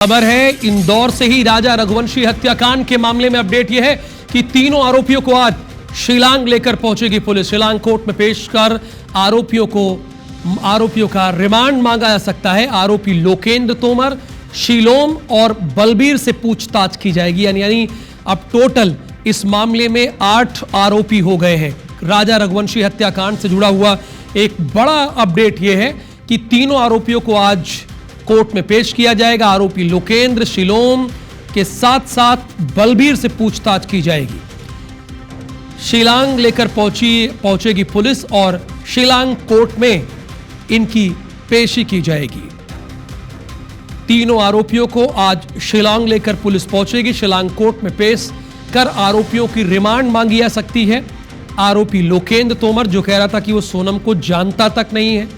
खबर है इंदौर से ही राजा रघुवंशी हत्याकांड के मामले में अपडेट यह है कि तीनों आरोपियों को आज शिलांग लेकर पहुंचेगी पुलिस। शिलांग कोर्ट में पेश कर आरोपियों का रिमांड मांगा जा सकता है। आरोपी लोकेंद्र तोमर, शीलोम और बलबीर से पूछताछ की जाएगी। यानी अब टोटल इस मामले में 8 आरोपी हो गए हैं। राजा रघुवंशी हत्याकांड से जुड़ा हुआ एक बड़ा अपडेट यह है कि तीनों आरोपियों को आज कोर्ट में पेश किया जाएगा। आरोपी लोकेंद्र, शीलोम के साथ साथ बलबीर से पूछताछ की जाएगी। शिलांग लेकर पहुंचेगी पुलिस और शिलांग कोर्ट में इनकी पेशी की जाएगी। तीनों आरोपियों को आज शिलांग लेकर पुलिस पहुंचेगी। शिलांग कोर्ट में पेश कर आरोपियों की रिमांड मांगी जा सकती है। आरोपी लोकेंद्र तोमर जो कह रहा था कि वो सोनम को जानता तक नहीं है।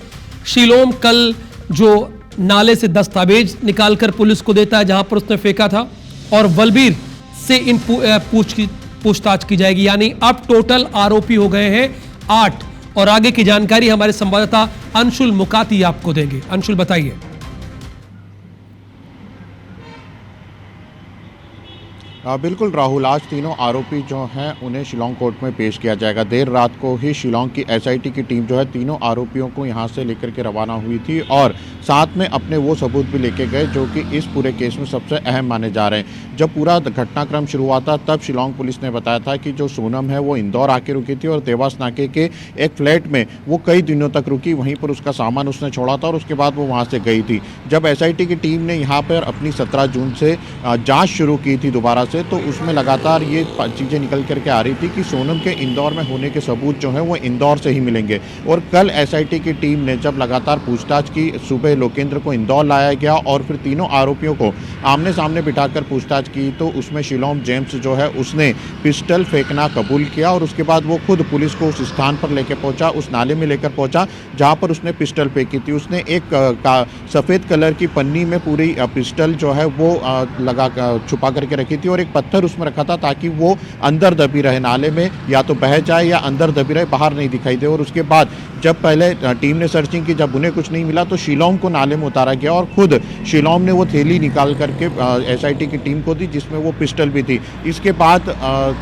शीलोम कल जो नाले से दस्तावेज निकालकर पुलिस को देता है जहां पर उसने फेंका था, और बलबीर से इन पूछताछ की जाएगी। यानी अब टोटल आरोपी हो गए हैं 8। और आगे की जानकारी हमारे संवाददाता अंशुल मुकाती आपको देंगे। अंशुल, बताइए। बिल्कुल राहुल, आज तीनों आरोपी जो हैं उन्हें शिलांग कोर्ट में पेश किया जाएगा। देर रात को ही शिलांग की एसआईटी की टीम जो है तीनों आरोपियों को यहां से लेकर के रवाना हुई थी और साथ में अपने वो सबूत भी लेके गए जो कि इस पूरे केस में सबसे अहम माने जा रहे हैं। जब पूरा घटनाक्रम शुरू हुआ था तब शिलांग पुलिस ने बताया था कि जो सोनम है वो इंदौर आके रुकी थी और देवास नाके के एक फ्लैट में वो कई दिनों तक रुकी। वहीं पर उसका सामान उसने छोड़ा था और उसके बाद वो वहाँ से गई थी। जब एसआईटी की टीम ने यहाँ पर अपनी 17 जून से जाँच शुरू की थी दोबारा से, तो उसमें लगातार ये चीज़ें निकल करके आ रही थी कि सोनम के इंदौर में होने के सबूत जो हैं वो इंदौर से ही मिलेंगे। और कल एसआईटी की टीम ने जब लगातार पूछताछ की, सुबह लोकेंद्र को इंदौर लाया गया और फिर तीनों आरोपियों को आमने सामने बिठाकर पूछताछ की, तो उसमें शीलोम जेम्स जो है उसने पिस्टल फेंकना कबूल किया और उसके बाद वो खुद पुलिस को उस स्थान पर लेकर पहुंचा, उस नाले में लेकर पहुंचा जहां पर उसने पिस्टल फेंकी थी। उसने एक सफ़ेद कलर की पन्नी में पूरी पिस्टल जो है वो लगा छुपा करके रखी थी और एक पत्थर उसमें रखा था ताकि वो अंदर दबी रहे, नाले में या तो बह जाए या अंदर दबी रहे, बाहर नहीं दिखाई दे। और उसके बाद जब पहले टीम ने सर्चिंग की, जब उन्हें कुछ नहीं मिला तो शीलोम को नाले में उतारा गया और खुद शीलोम ने वो थैली निकाल करके एसआईटी की टीम को दी जिसमें वो पिस्टल भी थी। इसके बाद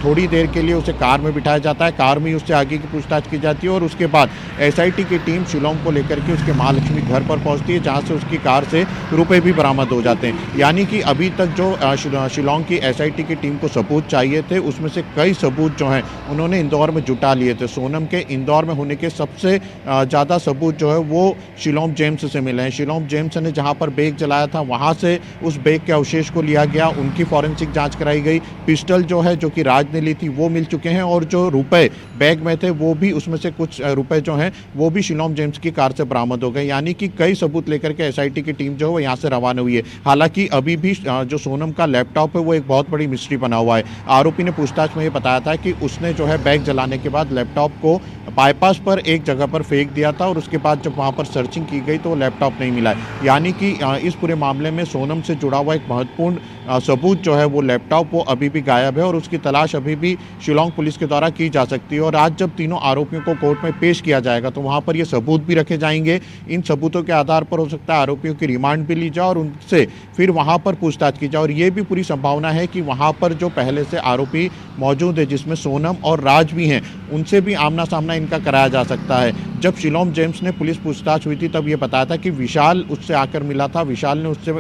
थोड़ी देर के लिए उसे कार में बिठाया जाता है, कार में उससे आगे की पूछताछ की जाती है और उसके बाद एसआईटी की टीम शीलोम को लेकर के उसके महालक्ष्मी घर पर पहुंचती है जहां से उसकी कार से रुपए भी बरामद हो जाते हैं। यानी कि अभी तक जो शिलांग की एसआईटी की टीम को सबूत चाहिए थे उसमें से कई सबूत जो हैं उन्होंने इंदौर में जुटा लिए थे। सोनम के इंदौर में होने के सबसे ज़्यादा सबूत जो है वो शीलोम जेम्स से मिले हैं। शीलोम जेम्स ने जहां पर बैग जलाया था वहां से उस बैग के अवशेष को लिया गया, उनकी फॉरेंसिक जांच कराई गई। पिस्टल जो है जो कि राज ने ली थी वो मिल चुके हैं और जो रुपए बैग में थे वो भी, उसमें से कुछ रुपए जो हैं वो भी शीलोम जेम्स की कार से बरामद हो गए। यानी कि कई सबूत लेकर के एसआईटी की टीम जो है वो यहाँ से रवाना हुई है। हालांकि अभी भी जो सोनम का लैपटॉप है वो एक बहुत बड़ी मिस्ट्री बना हुआ है। आरोपी ने पूछताछ में ये बताया था कि उसने जो है बैग जलाने के बाद लैपटॉप को बाईपास पर एक जगह पर फेंक दिया था और उसके बाद जब वहां पर सर्चिंग की गई तो वो लैपटॉप नहीं मिला है। यानी कि इस पूरे मामले में सोनम से जुड़ा हुआ एक महत्वपूर्ण सबूत जो है वो लैपटॉप वो अभी भी गायब है और उसकी तलाश अभी भी शिलांग पुलिस के द्वारा की जा सकती है। और आज जब तीनों आरोपियों को कोर्ट में पेश किया जाएगा तो वहाँ पर ये सबूत भी रखे जाएंगे। इन सबूतों के आधार पर हो सकता है आरोपियों की रिमांड भी ली जाए और उनसे फिर वहाँ पर पूछताछ की जाए। और ये भी पूरी संभावना है कि वहाँ पर जो पहले से आरोपी मौजूद है जिसमें सोनम और राज भी हैं, उनसे भी आमना सामना इनका कराया जा सकता है। जब शीलोम जेम्स ने पुलिस पूछताछ हुई थी तब ये बताया था कि विशाल उससे आकर मिला था, विशाल ने उससे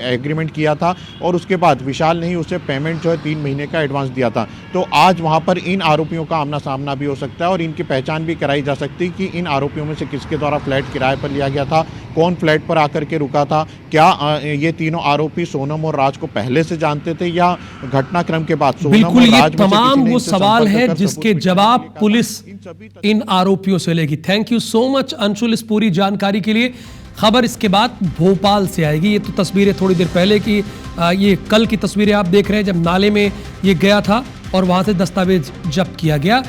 एग्रीमेंट किया था और उसके बाद विशाल ने ही उसे पेमेंट जो है 3 महीने का एडवांस दिया था। तो आज वहाँ पर इन आरोपियों का आमना सामना भी हो सकता है और इनकी पहचान भी कराई जा सकती है कि इन आरोपियों में से किसके द्वारा फ्लैट किराए पर लिया गया था, कौन फ्लैट पर आकर के रुका था, क्या ये तीनों आरोपी सोनम और राज को पहले से जानते थे या घटनाक्रम के बाद। बिल्कुल, ये तमाम वो सवाल है जिसके जवाब पुलिस इन आरोपियों से लेगी। Thank you so much Anshul इस पूरी जानकारी के लिए। खबर इसके बाद भोपाल से आएगी। ये तो तस्वीरें थोड़ी देर पहले की, ये कल की तस्वीरें आप देख रहे हैं जब नाले में ये गया था और वहां से दस्तावेज जब्त किया गया।